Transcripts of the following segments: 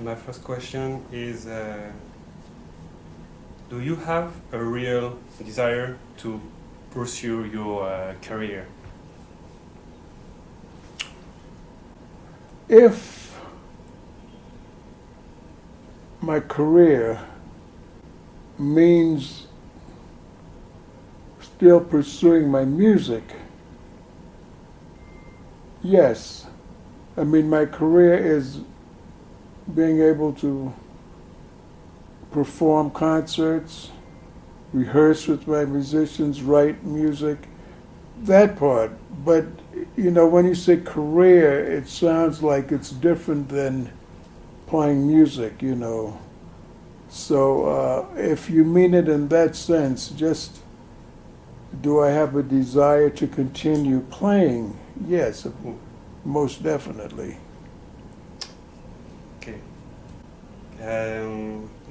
My first question is, do you have a real desire to pursue your career? If my career means still pursuing my music, yes. I mean, my career is being able to perform concerts, rehearse with my musicians, write music, that part. But, when you say career, it sounds like it's different than playing music. So if you mean it in that sense, just do I have a desire to continue playing? Yes, most definitely. Okay.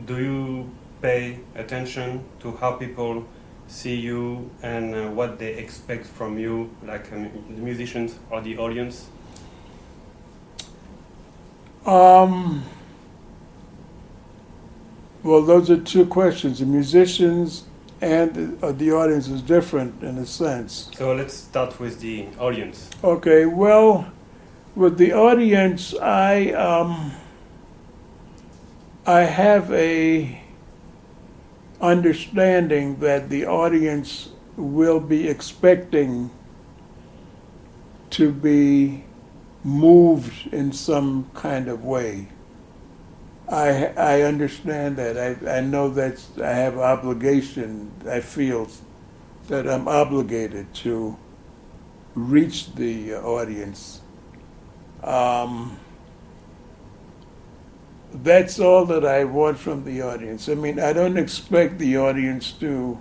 Do you pay attention to how people see you and what they expect from you, like the musicians or the audience? Well, those are two questions. The musicians and the audience is different in a sense. So let's start with the audience. Okay, well, with the audience, I have a understanding that the audience will be expecting to be moved in some kind of way. I understand that. I know that I have obligation. I feel that I'm obligated to reach the audience. That's all that I want from the audience. I mean, I don't expect the audience to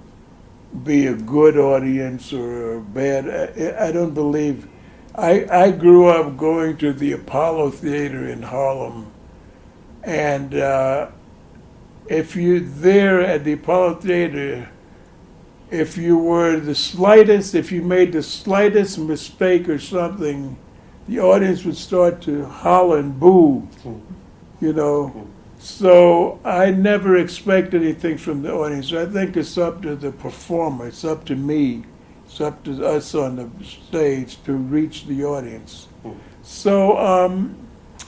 be a good audience or a bad. I don't believe. I grew up going to the Apollo Theater in Harlem, and if you're there at the Apollo Theater, if you made the slightest mistake or something, the audience would start to holler and boo, you know. So I never expect anything from the audience. I think it's up to the performer, it's up to me, it's up to us on the stage to reach the audience. So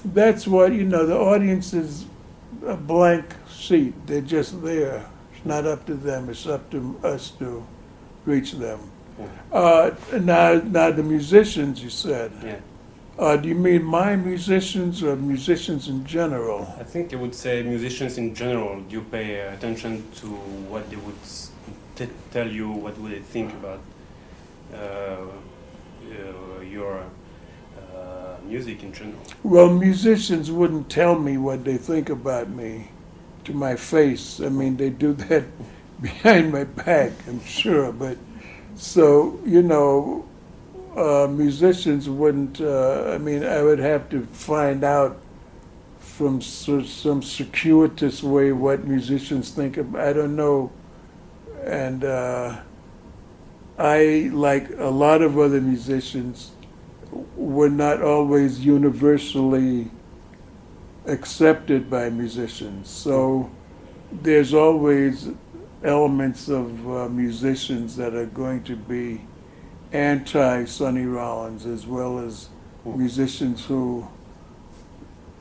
that's what, the audience is a blank sheet. They're just there. It's not up to them, it's up to us to reach them. Now the musicians, you said. Yeah. Do you mean my musicians or musicians in general? I think you would say musicians in general. Do you pay attention to what they would tell you? What would they think about your music in general? Well, musicians wouldn't tell me what they think about me to my face. I mean, they do that behind my back, I'm sure. But so, musicians wouldn't, I would have to find out from some circuitous way what musicians think of. I don't know. And I, like a lot of other musicians, were not always universally accepted by musicians. So there's always elements of musicians that are going to be anti-Sonny Rollins, as well as musicians who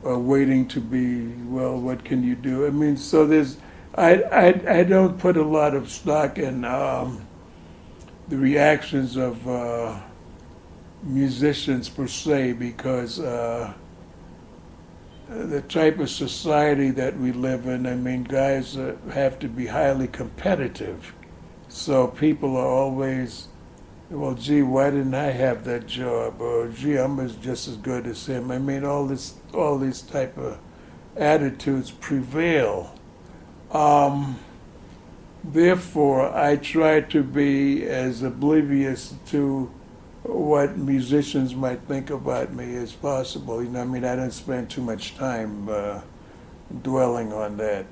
are waiting to be, well, what can you do? I mean, so I don't put a lot of stock in the reactions of musicians per se, because the type of society that we live in, I mean, guys have to be highly competitive. So people are always, well, gee, why didn't I have that job? Or, gee, I'm just as good as him. I mean, all these type of attitudes prevail. Therefore, I try to be as oblivious to what musicians might think about me as possible. I don't spend too much time dwelling on that,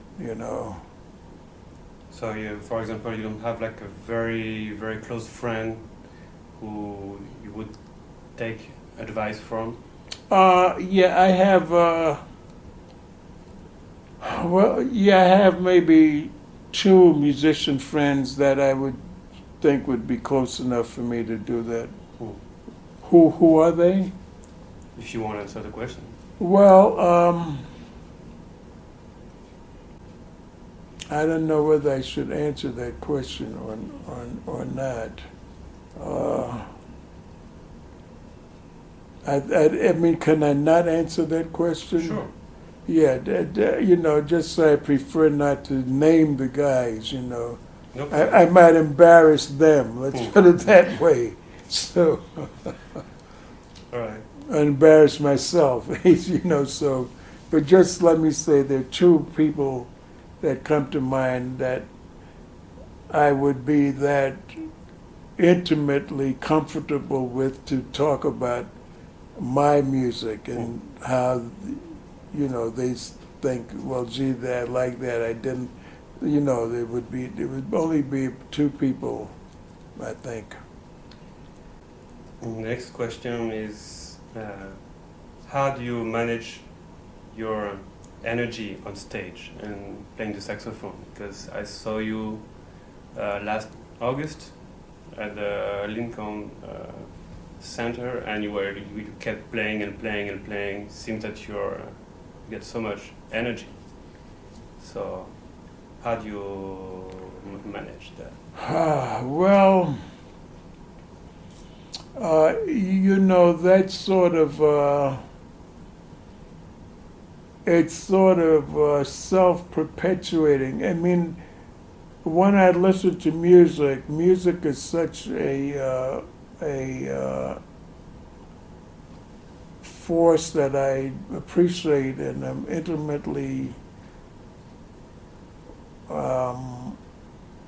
So, for example, you don't have like a very, very close friend who you would take advice from? Yeah, I have Well, yeah, I have maybe two musician friends that I would think would be close enough for me to do that. Who? Who are they? If you want to answer the question. Well, I don't know whether I should answer that question or not. I mean, can I not answer that question? Sure. Yeah, just say I prefer not to name the guys, No I problem. might embarrass them, let's put it that way. So, All right. I embarrass myself, so, but just let me say there are two people that come to mind that I would be that intimately comfortable with to talk about my music and how, they think, well, gee, I like that. I didn't, there would only be two people, I think. Next question is, how do you manage your energy on stage and playing the saxophone? Because I saw you last August at the Lincoln Center, and you kept playing and playing and playing. Seems that you get so much energy. So, how do you manage that? Well, that's sort of, it's sort of self-perpetuating. I mean, when I listen to music, music is such a force that I appreciate and I'm intimately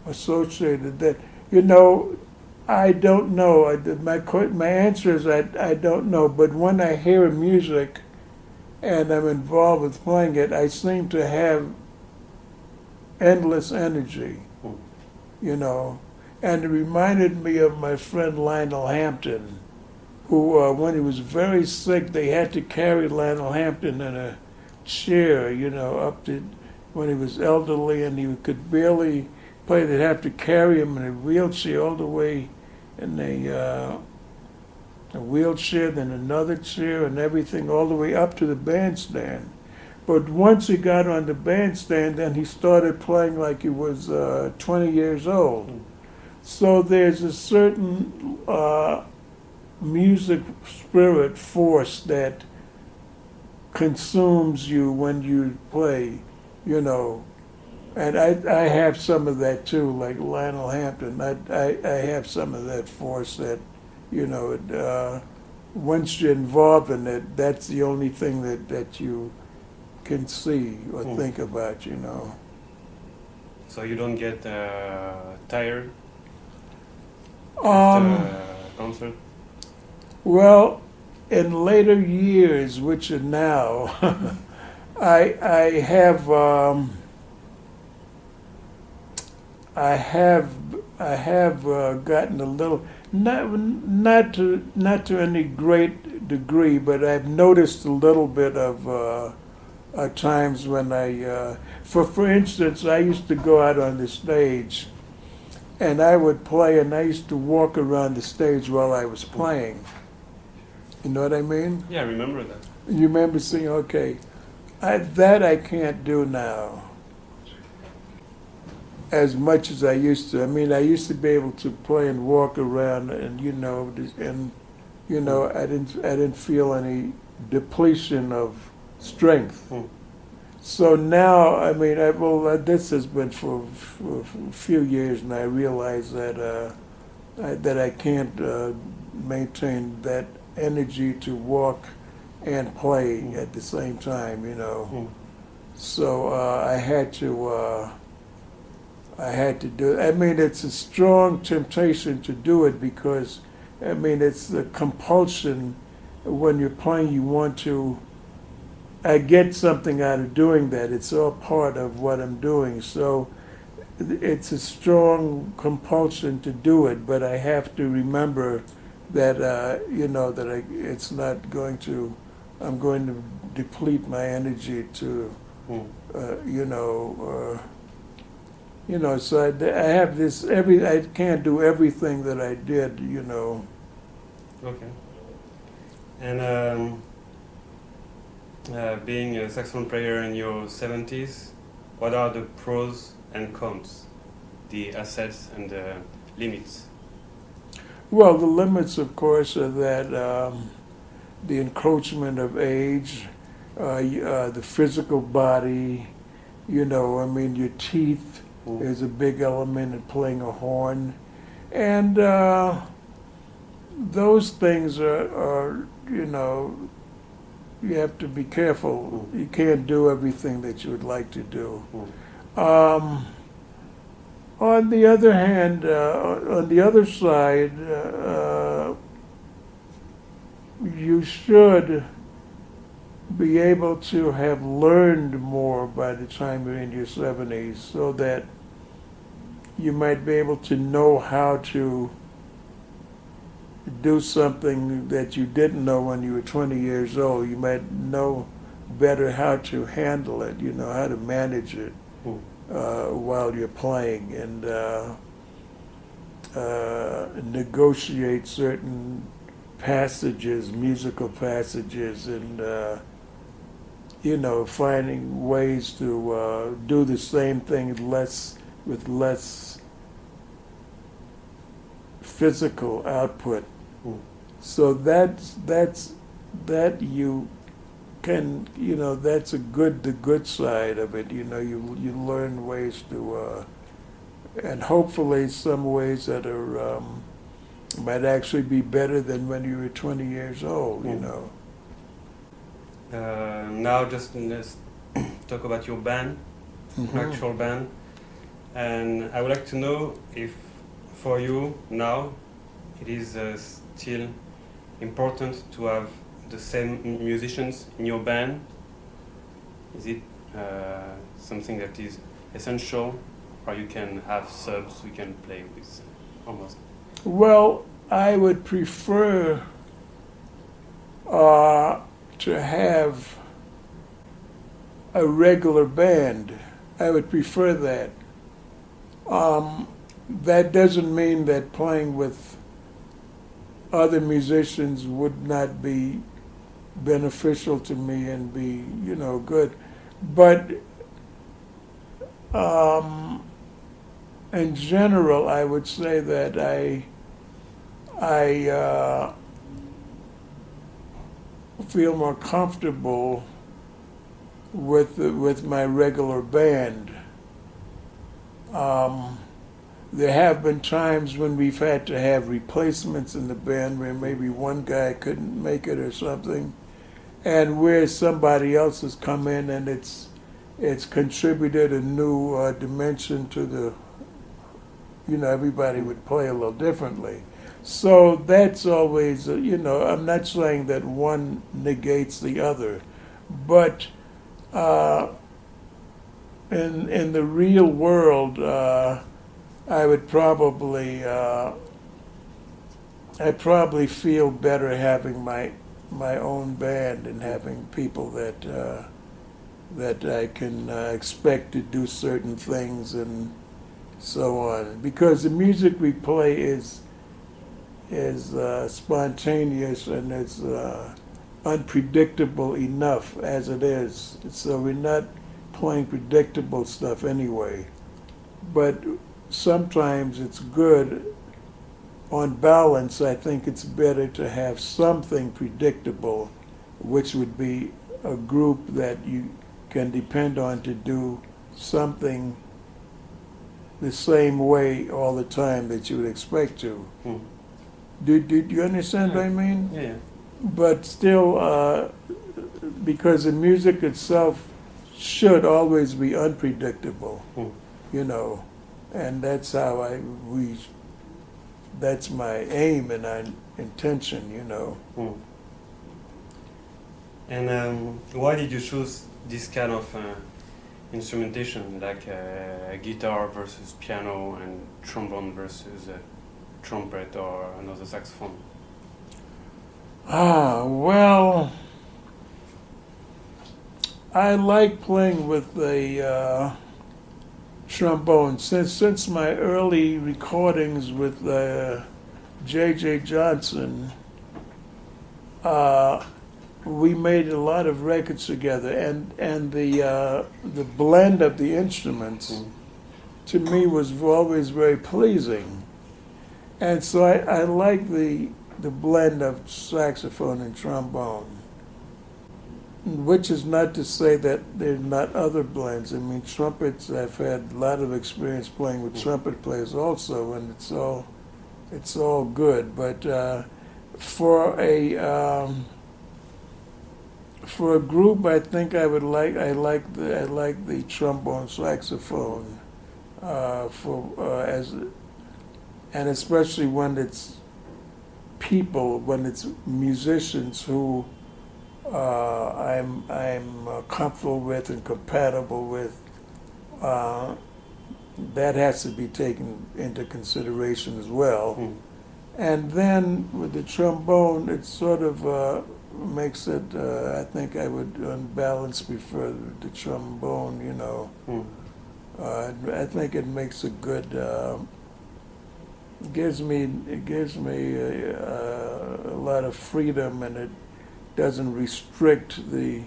associated that, I don't know. My answer is I don't know. But when I hear music and I'm involved with playing it, I seem to have endless energy, And it reminded me of my friend Lionel Hampton, who, when he was very sick, they had to carry Lionel Hampton in a chair, up to when he was elderly and he could barely play. They'd have to carry him in a wheelchair all the way in a wheelchair, then another chair and everything all the way up to the bandstand. But once he got on the bandstand, then he started playing like he was 20 years old. So there's a certain music spirit force that consumes you when you play, And I have some of that too, like Lionel Hampton. I have some of that force that, once you're involved in it, that's the only thing that you can see or think about, So you don't get tired Um, after concert? Well, in later years, which are now, I have gotten a little, not to any great degree, but I've noticed a little bit of times when for instance, I used to go out on the stage, and I would play, and I used to walk around the stage while I was playing. You know what I mean? Yeah, I remember that. You remember seeing? Okay, that I can't do now as much as I used to. I mean, I used to be able to play and walk around, and I didn't feel any depletion of strength. So now, I mean, this has been for a few years, and I realize that I can't maintain that energy to walk and play at the same time, So I had to do it. I mean, it's a strong temptation to do it because, I mean, it's the compulsion. When you're playing, you want to. I get something out of doing that. It's all part of what I'm doing. So it's a strong compulsion to do it, but I have to remember that, it's not going to, I'm going to deplete my energy to Mm. So I have this, I can't do everything that I did, Okay. And being a saxophone player in your 70s, what are the pros and cons, the assets and the limits? Well, the limits, of course, are that the encroachment of age, the physical body, your teeth Mm. is a big element in playing a horn. And those things are, you have to be careful. Mm. You can't do everything that you would like to do. Mm. On the other hand, on the other side, you should be able to have learned more by the time you're in your 70s so that you might be able to know how to do something that you didn't know when you were 20 years old. You might know better how to handle it, how to manage it Mm. while you're playing and negotiate certain passages, musical passages, and finding ways to do the same thing with less physical output. Mm. So that you can, that's the good side of it. You learn ways to, and hopefully some ways that are might actually be better than when you were 20 years old. Mm. Now just let's talk about your band, your actual band. And I would like to know if for you now it is still important to have the same musicians in your band. Is it something that is essential, or you can have subs we can play with almost? Well, I would prefer to have a regular band. I would prefer that. That doesn't mean that playing with other musicians would not be beneficial to me and be, good. But in general, I would say that I feel more comfortable with my regular band. There have been times when we've had to have replacements in the band where maybe one guy couldn't make it or something, and where somebody else has come in and it's contributed a new dimension to the, everybody would play a little differently. So that's always, I'm not saying that one negates the other, but in the real world, I would probably I probably feel better having my own band and having people that I can expect to do certain things and so on. Because the music we play is spontaneous and it's unpredictable enough as it is. So we're not playing predictable stuff anyway. But sometimes it's good. On balance, I think it's better to have something predictable, which would be a group that you can depend on to do something the same way all the time that you would expect to. Mm. Do you understand what I mean? Yeah. But still, because the music itself should always be unpredictable, Mm. And that's how that's my aim and intention, Mm. And why did you choose this kind of instrumentation, like guitar versus piano and trombone versus trumpet or another saxophone? Well, I like playing with the trombone. Since my early recordings with J.J. Johnson, we made a lot of records together, and the blend of the instruments to me was always very pleasing, and so I like the blend of saxophone and trombone. Which is not to say that there are not other blends. I mean, trumpets. I've had a lot of experience playing with trumpet players also, and it's all good. But for a group, I think I like the trombone saxophone and especially when it's musicians who I'm comfortable with and compatible with. That has to be taken into consideration as well. And then with the trombone, it sort of makes it. I think I would, on balance, prefer the trombone. I think it makes a good. It gives me a lot of freedom, and it doesn't restrict the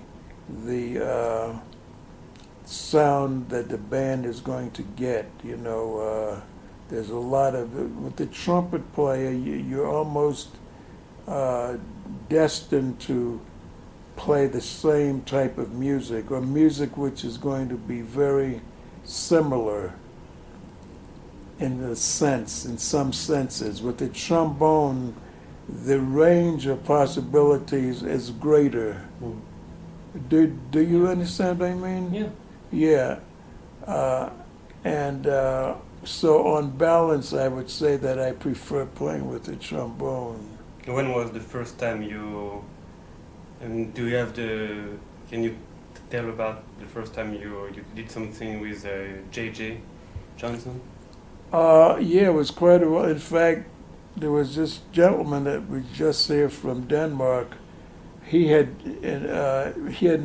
sound that the band is going to get. There's a lot of with the trumpet player. You're almost destined to play the same type of music, or music which is going to be very similar in some senses. With the trombone, the range of possibilities is greater. Do you understand what I mean? Yeah. And so on balance, I would say that I prefer playing with the trombone. When was the first time you? And do you have the? Can you tell about the first time you did something with J.J. Johnson? Yeah, it was quite a while. In fact, there was this gentleman that was just here from Denmark. He had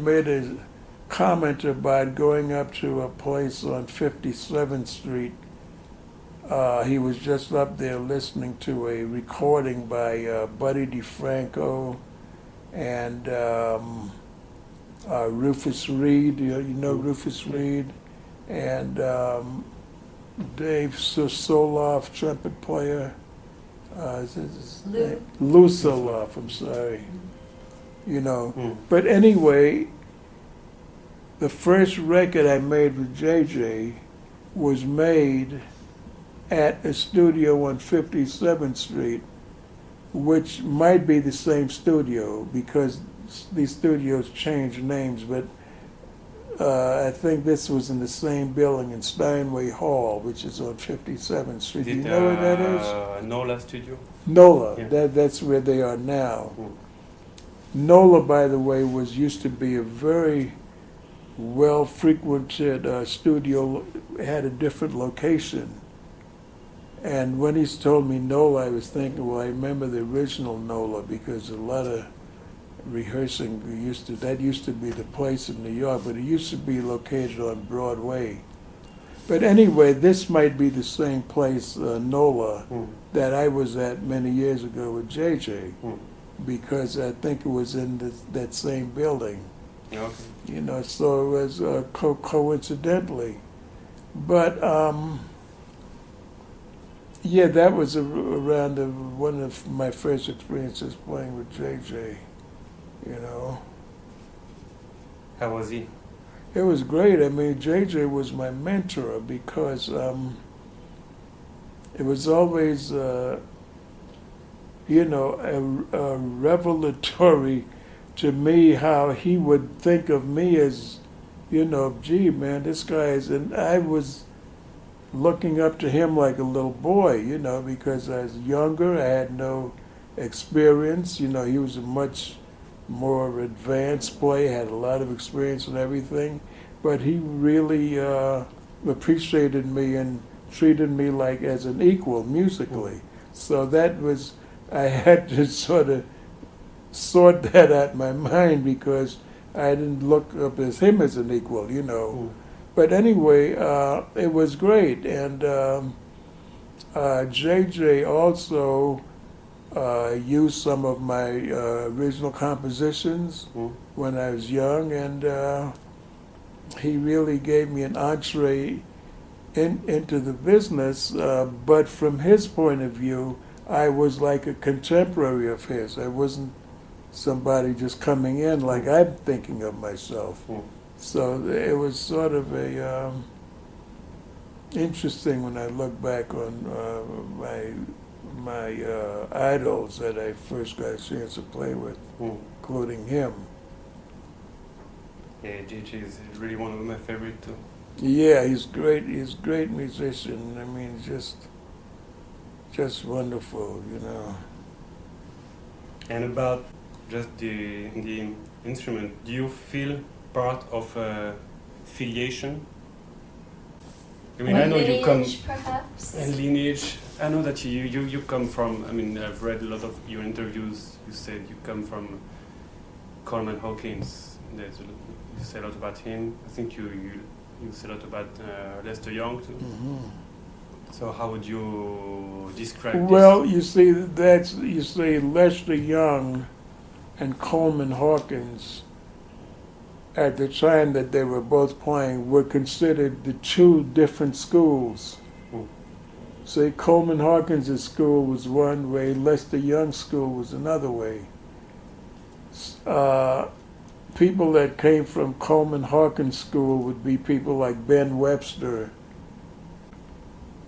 made a comment about going up to a place on 57th Street. He was just up there listening to a recording by Buddy DeFranco and Rufus Reed. You know Rufus Reed, and Dave Soloff, trumpet player. Lou Soloff, I'm sorry. But anyway, the first record I made with JJ was made at a studio on 57th Street, which might be the same studio because these studios change names, but I think this was in the same building in Steinway Hall, which is on 57th Street. Do you know where that is? NOLA studio? NOLA, yeah. That's where they are now. NOLA, by the way, used to be a very well-frequented studio, had a different location. And when he's told me NOLA, I was thinking, well, I remember the original NOLA because a lot of rehearsing that used to be the place in New York, but it used to be located on Broadway. But anyway, this might be the same place, NOLA, that I was at many years ago with JJ, because I think it was in that same building. Okay. So it was coincidentally. But yeah, that was around one of my first experiences playing with JJ. How was he? It was great. I mean, JJ was my mentor because it was always, a revelatory to me how he would think of me as, gee, man, this guy is, and I was looking up to him like a little boy, because I was younger, I had no experience. He was a much more advanced player, had a lot of experience and everything, but he really appreciated me and treated me like as an equal musically. So that was, I had to sort of sort that out in my mind because I didn't look up as him as an equal, you know. Mm. But anyway, it was great. And JJ also used some of my original compositions Mm. when I was young, and he really gave me an entree into the business. But from his point of view, I was like a contemporary of his. I wasn't somebody just coming in like I'm thinking of myself. Mm. So it was sort of a interesting when I look back on my idols that I first got a chance to play with, including him. Yeah, JJ is really one of my favorite too. Yeah, he's great. He's a great musician. I mean, just wonderful, you know. And about just the instrument, do you feel part of a filiation? I mean, I know you come perhaps. and lineage. I know that you come from. I mean, I've read a lot of your interviews. You said you come from Coleman Hawkins. You say a lot about him. I think you say a lot about Lester Young too. Mm-hmm. So how would you describe Well, this? you see Lester Young and Coleman Hawkins at the time that they were both playing were considered the two different schools. Say Coleman Hawkins' school was one way, Lester Young's school was another way. People that came from Coleman Hawkins school would be people like Ben Webster,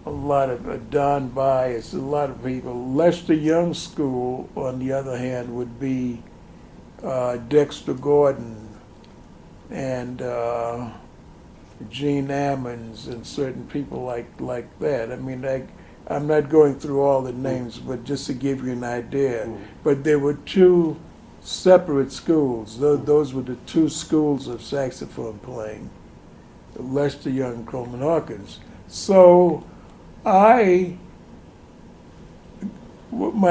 a lot of Don Byas, a lot of people. Lester Young school, on the other hand, would be Dexter Gordon and Gene Ammons and certain people like that. I mean, I'm not going through all the names, but just to give you an idea. But there were two separate schools. Those were the two schools of saxophone playing, Lester Young and Coleman Hawkins. So my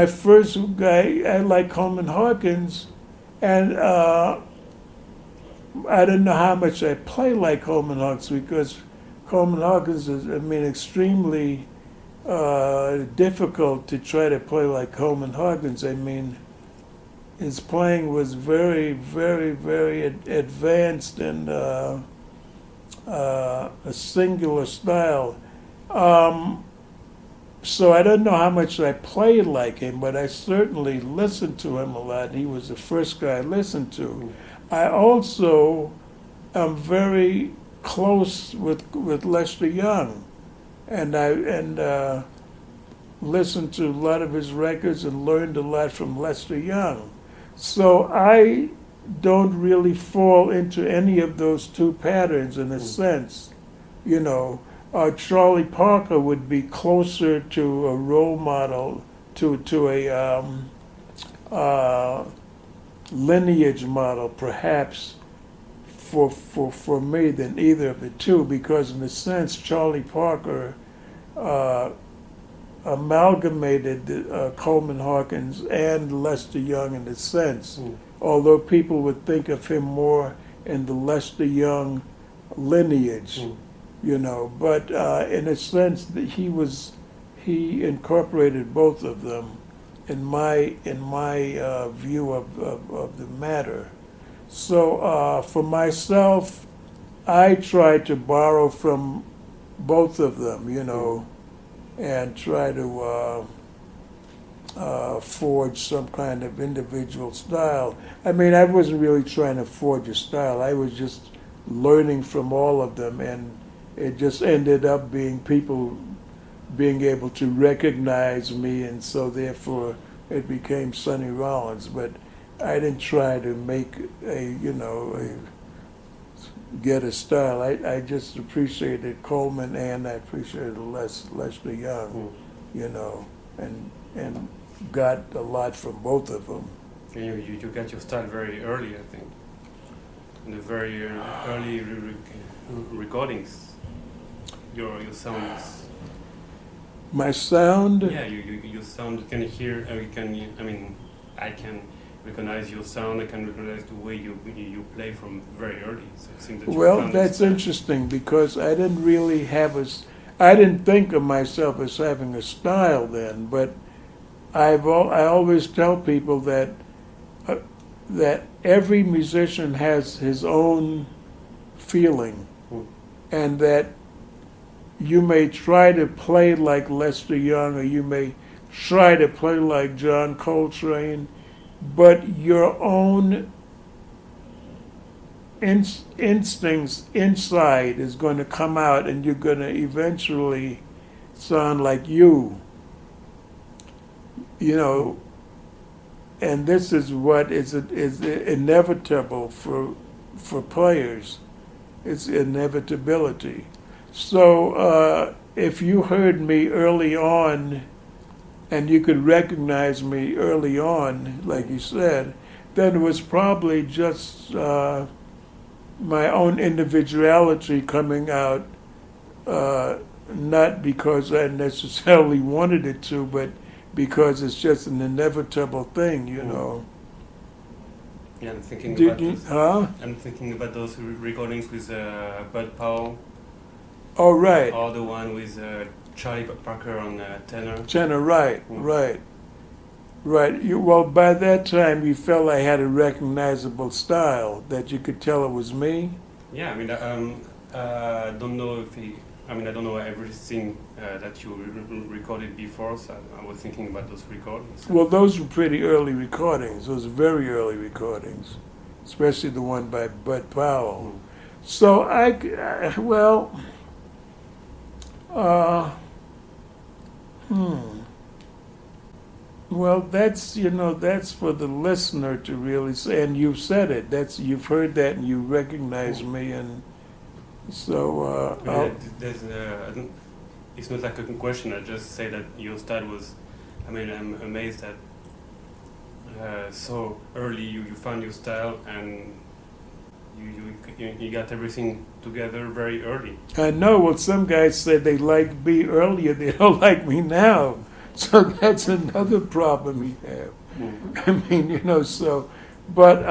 first guy, I like Coleman Hawkins, and I didn't know how much I play like Coleman Hawkins because Coleman Hawkins is, I mean, extremely difficult to try to play like Coleman Hawkins. I mean, his playing was very, very, very advanced and a singular style. So I don't know how much I played like him, but I certainly listened to him a lot. He was the first guy I listened to. I also am very close with Lester Young, and I listened to a lot of his records and learned a lot from Lester Young. So I don't really fall into any of those two patterns in a sense, you know. Charlie Parker would be closer to a role model, to a lineage model, perhaps, for me than either of the two, because in a sense, Charlie Parker amalgamated Coleman Hawkins and Lester Young in a sense, although people would think of him more in the Lester Young lineage. You know, but in a sense that he incorporated both of them in my view of the matter. So for myself, I try to borrow from both of them, you know, and try to forge some kind of individual style. I mean, I wasn't really trying to forge a style. I was just learning from all of them, and it just ended up being people being able to recognize me, and so therefore it became Sonny Rollins. But I didn't try to make get a style. I just appreciated Coleman, and I appreciated Lester Young, you know, and got a lot from both of them. You got your style very early, I think, in the very early recordings. Your sound is... My sound? Yeah, your sound, you can hear, I can recognize your sound. I can recognize the way you play from very early. So it seems that you Well, found that's this, interesting because I didn't really I didn't think of myself as having a style then, but I always tell people uh, that every musician has his own feeling, Mm. and that you may try to play like Lester Young or you may try to play like John Coltrane, but your own instincts inside is going to come out and you're going to eventually sound like you know, and this is what is inevitable for players. It's inevitability. So if you heard me early on and you could recognize me early on, like you said, then it was probably just my own individuality coming out, not because I necessarily wanted it to, but because it's just an inevitable thing, you know. Yeah, I'm thinking about those. Huh? I'm thinking about those recordings with Bud Powell. Oh, right. Or the one with Charlie Parker on tenor. Tenor, right, right. Well, by that time, you felt I had a recognizable style that you could tell it was me. Yeah, I mean, I don't know if I don't know everything that you recorded before, so I was thinking about those recordings. Well, those were pretty early recordings. Those were very early recordings, especially the one by Bud Powell. So well, that's for the listener to really say, and you've said it. You've heard that, and you recognize me, and so it's not like a question. I just say that your style was. I mean, I'm amazed that so early you found your style and you got everything together very early. I know. Well, some guys said they liked me earlier. They don't like me now. So that's another problem you have. I mean, so, but,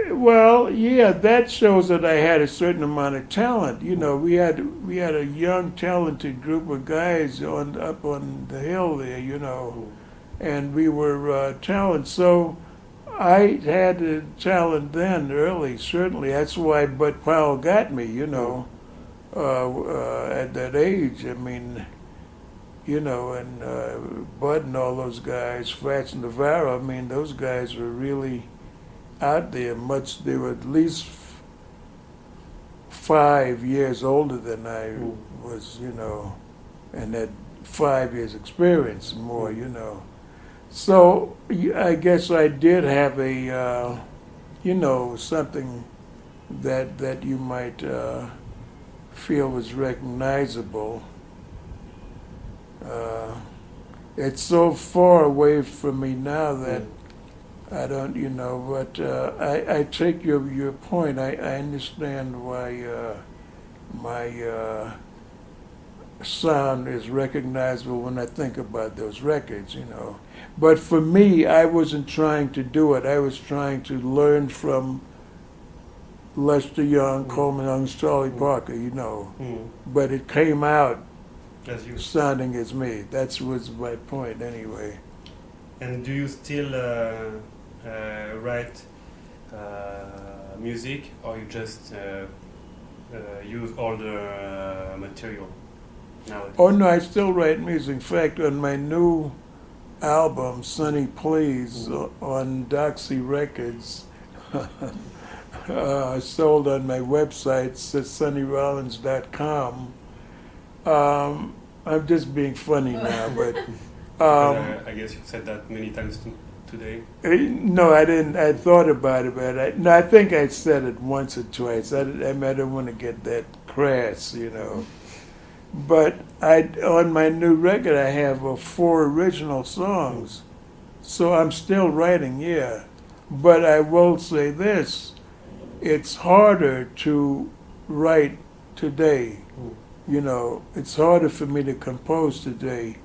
well, yeah, that shows that I had a certain amount of talent. We had a young, talented group of guys up on the hill there, and we were talented. So I had the talent then early, certainly. That's why Bud Powell got me, at that age. I mean, and Bud and all those guys, Fats Navarro, I mean, those guys were really out there. They were at least 5 years older than I was, and had 5 years experience more, So I guess I did have a, something that you might feel was recognizable. It's so far away from me now that I don't, but I take your point. I understand why my sound is recognizable when I think about those records, But for me, I wasn't trying to do it. I was trying to learn from Lester Young, Coleman Hawkins, Charlie Parker, But it came out sounding as me. That was my point anyway. And do you still write music, or you just use all the material nowadays? Oh no, I still write music. In fact, on my new album, Sonny Please, on Doxy Records, sold on my website, sonnyrollins.com. I'm just being funny now, but I guess you said that many times today. No, I didn't. I thought about it, but I think I said it once or twice. I don't want to get that crass, But on my new record, I have 4 original songs, so I'm still writing, yeah. But I will say this: it's harder to write today. It's harder for me to compose today.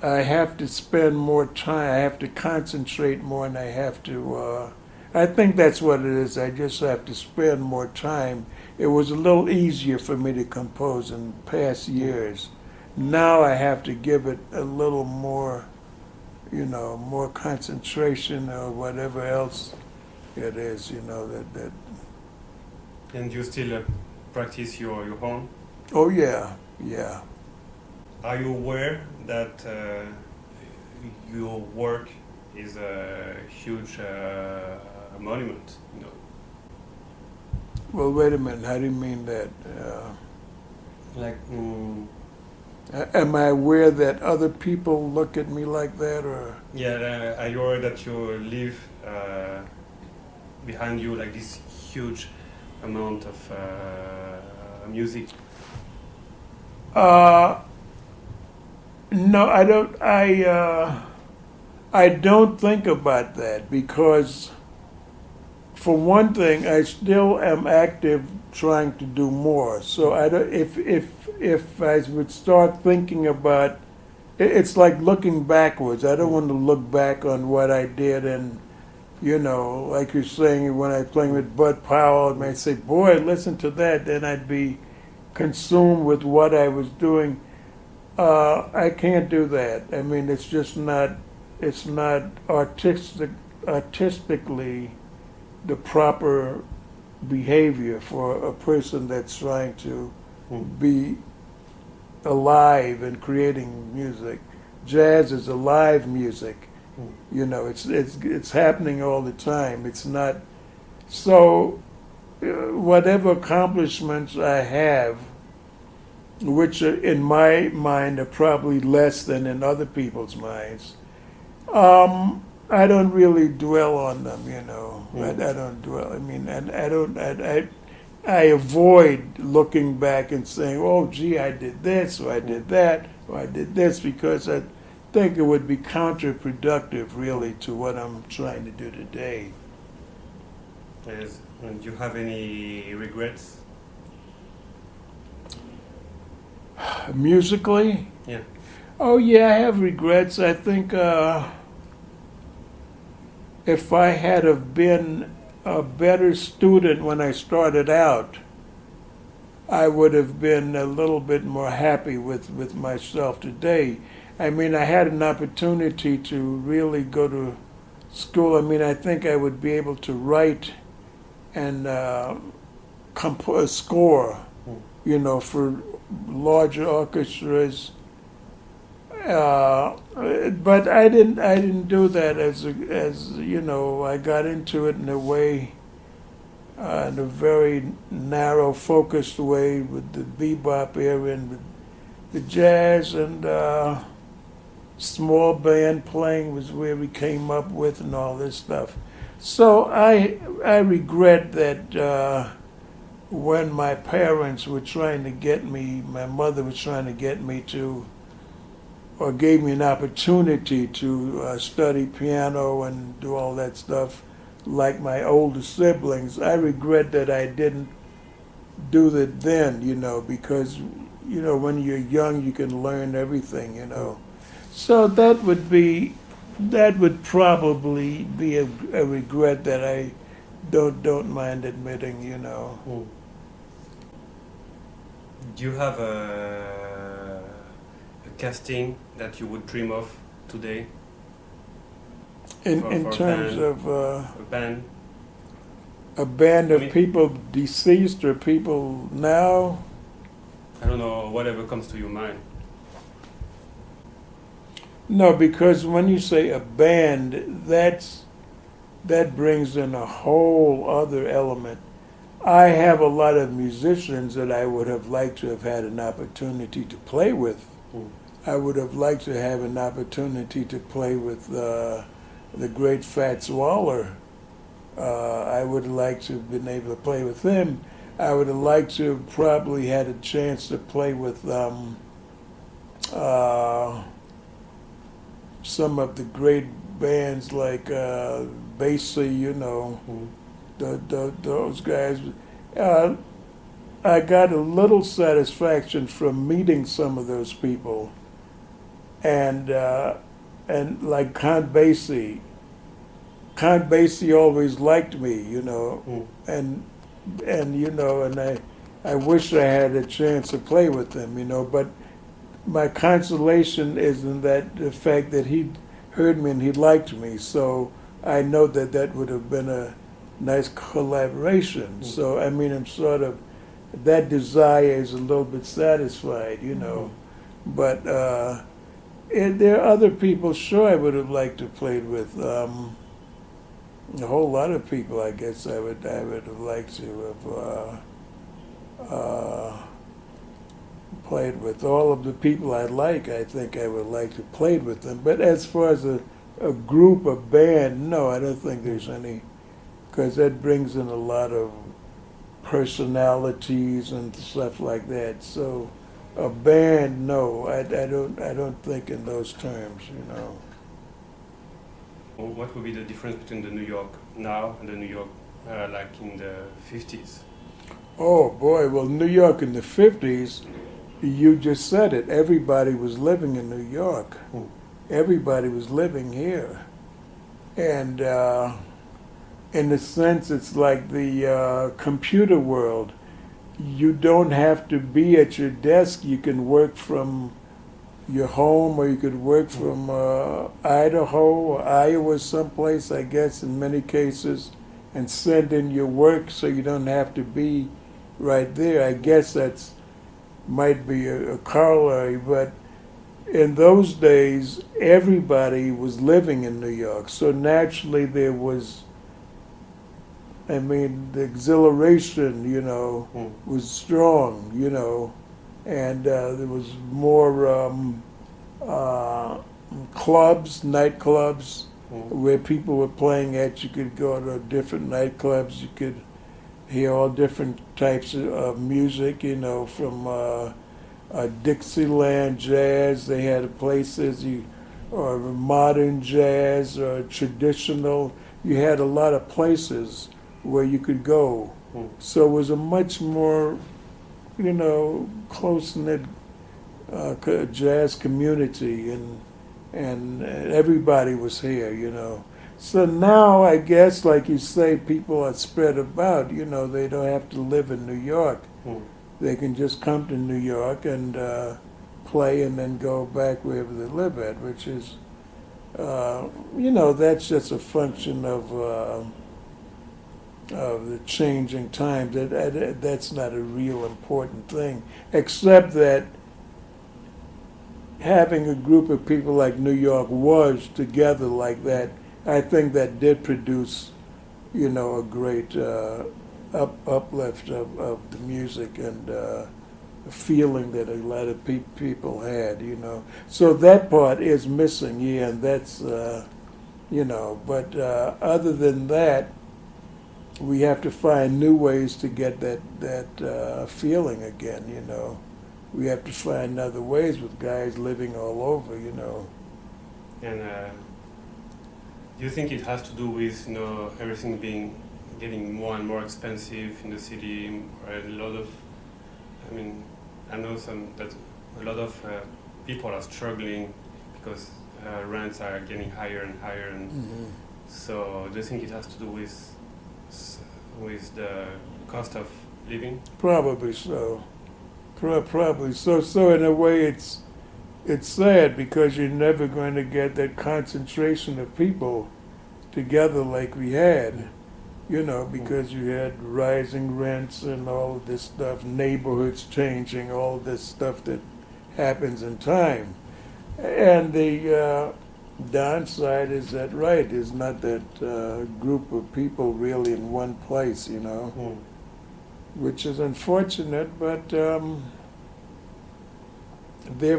I have to spend more time. I have to concentrate more, and I have to. I think that's what it is. I just have to spend more time. It was a little easier for me to compose in past years. Now I have to give it a little more, more concentration or whatever else it is, that. And you still practice your own? Oh yeah, yeah. Are you aware that your work is a huge monument? Well, wait a minute. How do you mean that? Like, Am I aware that other people look at me like that, or? yeah, are you aware that you leave behind you like this huge amount of music? No, I don't. I don't think about that because, for one thing, I still am active trying to do more. So I don't, if I would start thinking about, it's like looking backwards. I don't want to look back on what I did, and like you're saying, when I was playing with Bud Powell, I might say, "Boy, listen to that." Then I'd be consumed with what I was doing. I can't do that. I mean, it's just not. It's not artistically the proper behavior for a person that's trying to be alive and creating music. Jazz is alive music. It's happening all the time. It's not so. Whatever accomplishments I have, which in my mind are probably less than in other people's minds, I don't really dwell on them. I don't dwell. I mean, and I don't. I avoid looking back and saying, "Oh, gee, I did this, or I did that, or I did this," because I think it would be counterproductive, really, to what I'm trying to do today. Yes. And do you have any regrets? Musically? Yeah. Oh yeah, I have regrets. I think if I had have been a better student when I started out, I would have been a little bit more happy with myself today. I mean, I had an opportunity to really go to school. I mean, I think I would be able to write and score, for larger orchestras. But I didn't do that as I got into it in a way, in a very narrow, focused way with the bebop era and with the jazz, and small band playing was where we came up with and all this stuff. So I regret that when my parents were trying to get me, my mother was trying to get me to, or gave me an opportunity to study piano and do all that stuff like my older siblings. I regret that I didn't do that then, because, when you're young you can learn everything, So that would probably be a regret that I don't mind admitting, Do you have a casting that you would dream of today? In for terms of a band? a band of people deceased or people now? I don't know, whatever comes to your mind. No, because when you say a band, that brings in a whole other element. I have a lot of musicians that I would have liked to have had an opportunity to play with. I would have liked to have an opportunity to play with the great Fats Waller. I would have liked to have been able to play with him. I would have liked to have probably had a chance to play with some of the great bands like Basie, those guys. I got a little satisfaction from meeting some of those people, and like Count Basie always liked me, you know, and you know, and I wish I had a chance to play with him, you know, but my consolation is in that the fact that he heard me and he liked me, so I know that that would have been a nice collaboration. So I mean, I'm sort of, that desire is a little bit satisfied, you know, but and there are other people sure I would have liked to played with. A whole lot of people, I guess I would have liked to have played with. All of the people I like, I think I would like to play with them. But as far as a group, a band, no, I don't think there's any, because that brings in a lot of personalities and stuff like that. So a band, no, I don't think in those terms, you know. What would be the difference between the New York now and the New York like in the 50s? Oh boy, well, New York in the 50s, you just said it. Everybody was living in New York. Everybody was living here. And in a sense, it's like the computer world. You don't have to be at your desk. You can work from your home, or you could work from Idaho or Iowa, someplace, I guess, in many cases, and send in your work so you don't have to be right there. I guess that's might be a corollary, but in those days, everybody was living in New York, so naturally there was, I mean, the exhilaration, you know, was strong, you know, and there was more clubs, nightclubs, where people were playing at. You could go to different nightclubs. You could hear all different types of music, you know, from Dixieland jazz. They had places, or modern jazz, or traditional. You had a lot of places where you could go. So it was a much more, you know, close-knit jazz community, and everybody was here, you know. So now, I guess, like you say, people are spread about, you know, they don't have to live in New York. They can just come to New York and play and then go back wherever they live at, which is, you know, that's just a function of the changing times. That's not a real important thing, except that having a group of people like New York was together like that, I think that did produce, you know, a great uplift of the music and the feeling that a lot of people had, you know. So that part is missing, yeah, and that's, you know, but other than that, we have to find new ways to get that feeling again, you know. We have to find other ways with guys living all over, you know. And do you think it has to do with, you know, everything getting more and more expensive in the city, or a lot of, I mean, I know that a lot of people are struggling because rents are getting higher and higher, and so do you think it has to do with the cost of living? Probably so. Probably so. So in a way, it's sad because you're never going to get that concentration of people together like we had, you know, because you had rising rents and all of this stuff, neighborhoods changing, all this stuff that happens in time. And the downside is that, right, there's not that group of people really in one place, you know. Which is unfortunate, but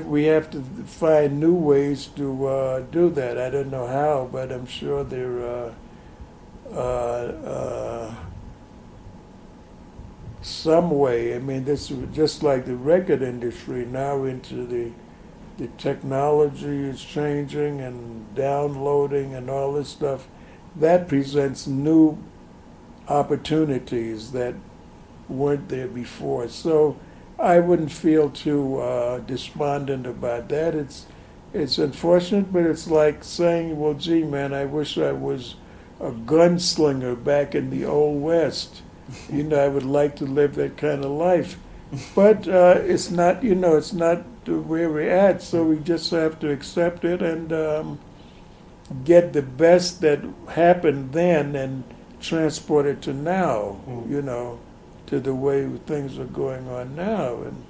we have to find new ways to do that. I don't know how, but I'm sure there are some way. I mean, this is just like the record industry now into the technology is changing and downloading and all this stuff. That presents new opportunities that weren't there before. So I wouldn't feel too despondent about that. it's unfortunate, but it's like saying, well, gee, man, I wish I was a gunslinger back in the Old West. You know, I would like to live that kind of life. But it's not, you know, it's not where we're at, so we just have to accept it and get the best that happened then and transport it to now, you know, to the way things are going on now. And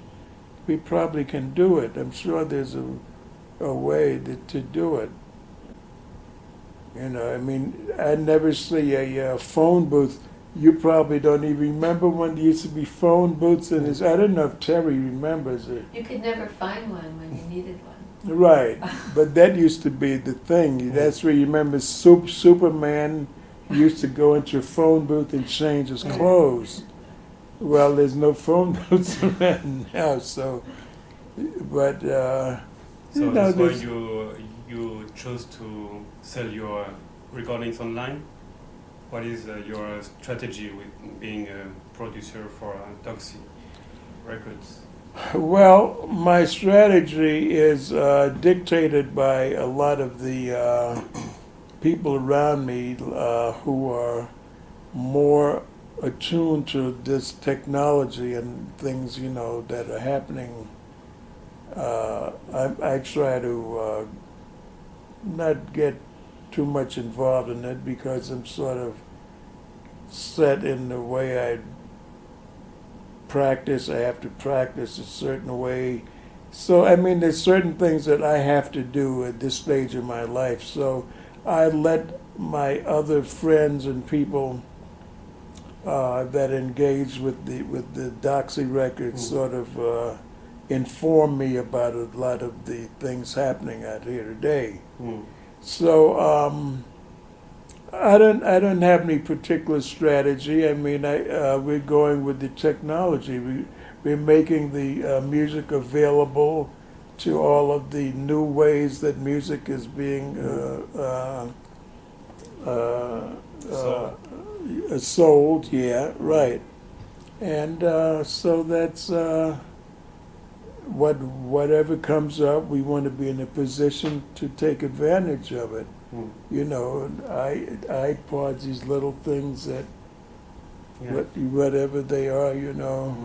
we probably can do it. I'm sure there's a way to do it. You know, I mean, I never see a phone booth. You probably don't even remember when there used to be phone booths in his. I don't know if Terry remembers it. You could never find one when you needed one. Right, but that used to be the thing. That's where you remember Superman used to go into a phone booth and change his clothes. Well, there's no phone booths around now, so. But So you know, that's why there's- you chose to sell your recordings online? What is your strategy with being a producer for Toxie Records? Well, my strategy is dictated by a lot of the people around me who are more attuned to this technology and things, you know, that are happening. I try to not get too much involved in it because I'm sort of set in the way I practice. I have to practice a certain way. So, I mean, there's certain things that I have to do at this stage of my life. So I let my other friends and people that engage with the Doxy Records sort of inform me about a lot of the things happening out here today. So I don't have any particular strategy. I mean, we're going with the technology. We're making the music available to all of the new ways that music is being sold. Yeah, right. And so that's whatever comes up, we want to be in a position to take advantage of it. You know, iPods, these little things that, whatever they are, you know.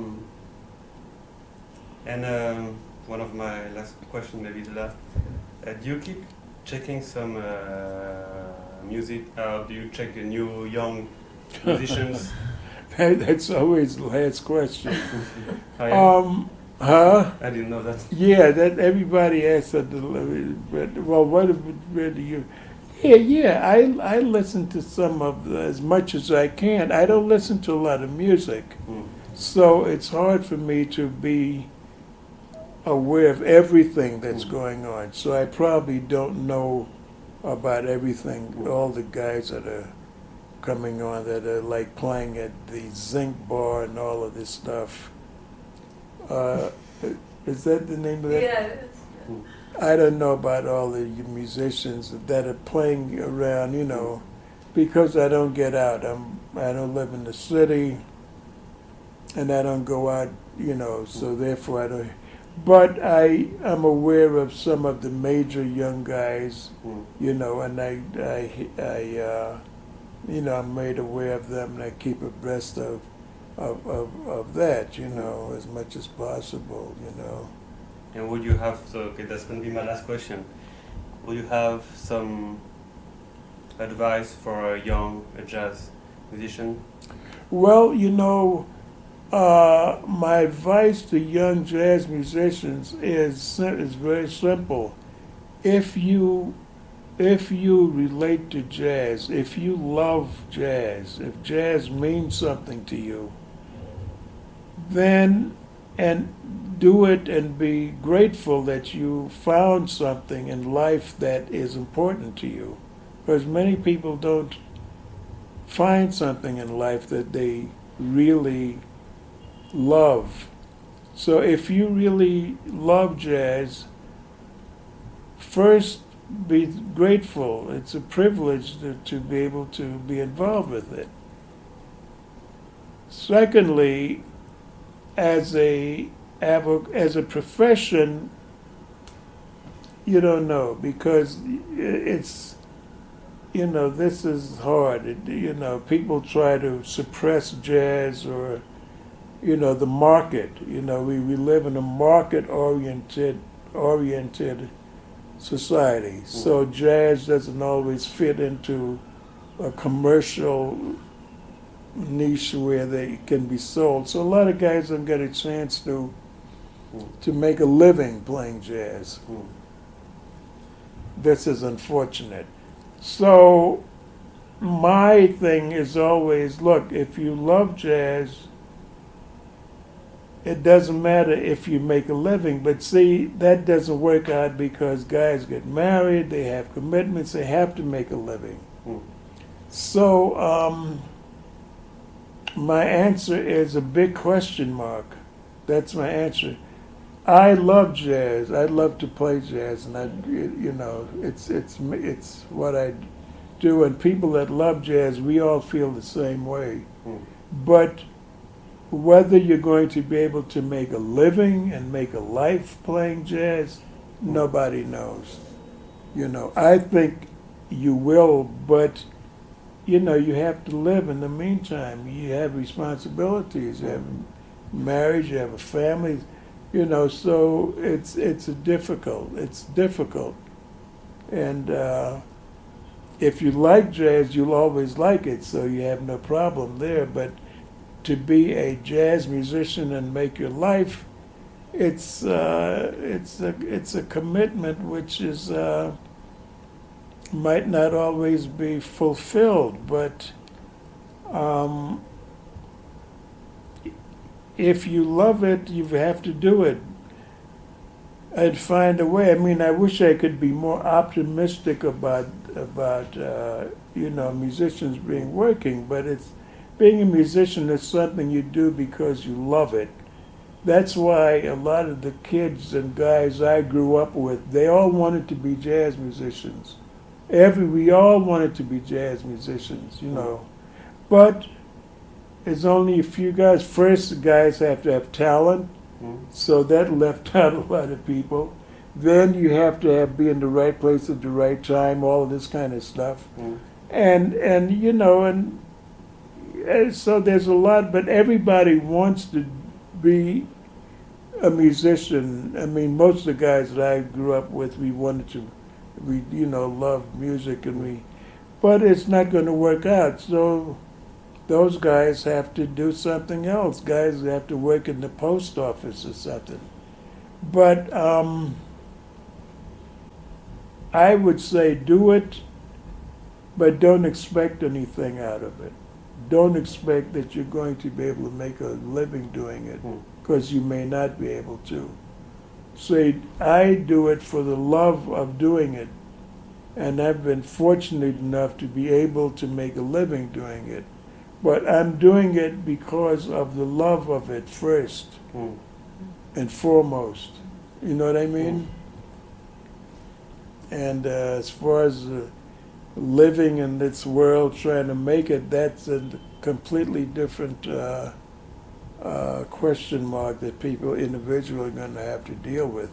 And one of my last questions, maybe the last, do you keep checking some music? Do you check the new young musicians? That's always the last question. I didn't know that. Yeah, that everybody asks that. But well, where do you? Yeah. I listen to some of as much as I can. I don't listen to a lot of music, so it's hard for me to be aware of everything that's going on. So I probably don't know about everything. All the guys that are coming on that are like playing at the Zinc Bar and all of this stuff. Is that the name of that? Yeah. I don't know about all the musicians that are playing around, you know, because I don't get out. I don't live in the city, and I don't go out, you know. So therefore, I don't. But I'm aware of some of the major young guys, you know, and I you know, I'm made aware of them, and I keep abreast of that, you know, as much as possible, you know. And would you have, so okay, that's going to be my last question. Would you have some advice for a jazz musician? Well, you know, my advice to young jazz musicians is very simple. If you relate to jazz, if you love jazz, if jazz means something to you, then and do it and be grateful that you found something in life that is important to you. Because many people don't find something in life that they really love. So if you really love jazz, first be grateful. It's a privilege to be able to be involved with it. Secondly, as a profession, you don't know, because it's, this is hard. People try to suppress jazz, or, the market. We live in a market-oriented society. So jazz doesn't always fit into a commercial niche where they can be sold. So a lot of guys don't get a chance to make a living playing jazz. This is unfortunate. So my thing is always, look, if you love jazz, it doesn't matter if you make a living. But see, that doesn't work out, because guys get married, they have commitments, they have to make a living. So my answer is a big question mark. That's my answer. I love jazz. I love to play jazz, and it's what I do. And people that love jazz, we all feel the same way. But whether you're going to be able to make a living and make a life playing jazz, nobody knows. I think you will, but you have to live in the meantime. You have responsibilities. You have marriage. You have a family. So it's difficult. It's difficult. And if you like jazz, you'll always like it, so you have no problem there. But to be a jazz musician and make your life, it's a commitment which is might not always be fulfilled, but if you love it, you have to do it. I'd find a way. I mean, I wish I could be more optimistic about musicians being working, but being a musician is something you do because you love it. That's why a lot of the kids and guys I grew up with, they all wanted to be jazz musicians. We all wanted to be jazz musicians, But there's only a few guys. First, the guys have to have talent, so that left out a lot of people. Then you have to be in the right place at the right time, all of this kind of stuff. And so there's a lot, but everybody wants to be a musician. I mean, most of the guys that I grew up with, we loved music, but it's not going to work out. So those guys have to do something else. Guys have to work in the post office or something. But I would say do it, but don't expect anything out of it. Don't expect that you're going to be able to make a living doing it, because you may not be able to. Say, I do it for the love of doing it, and I've been fortunate enough to be able to make a living doing it. But I'm doing it because of the love of it first and foremost. You know what I mean? And as far as living in this world, trying to make it, that's a completely different question mark that people individually are going to have to deal with.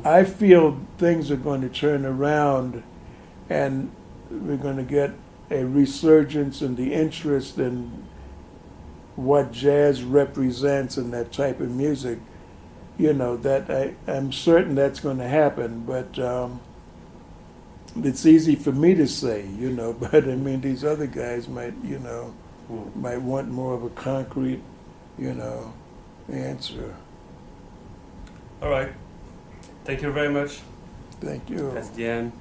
I feel things are going to turn around, and we're going to get a resurgence in the interest in what jazz represents and that type of music. That I'm certain that's going to happen, but it's easy for me to say, but I mean, these other guys might want more of a concrete, answer. All right. Thank you very much. Thank you. That's the end.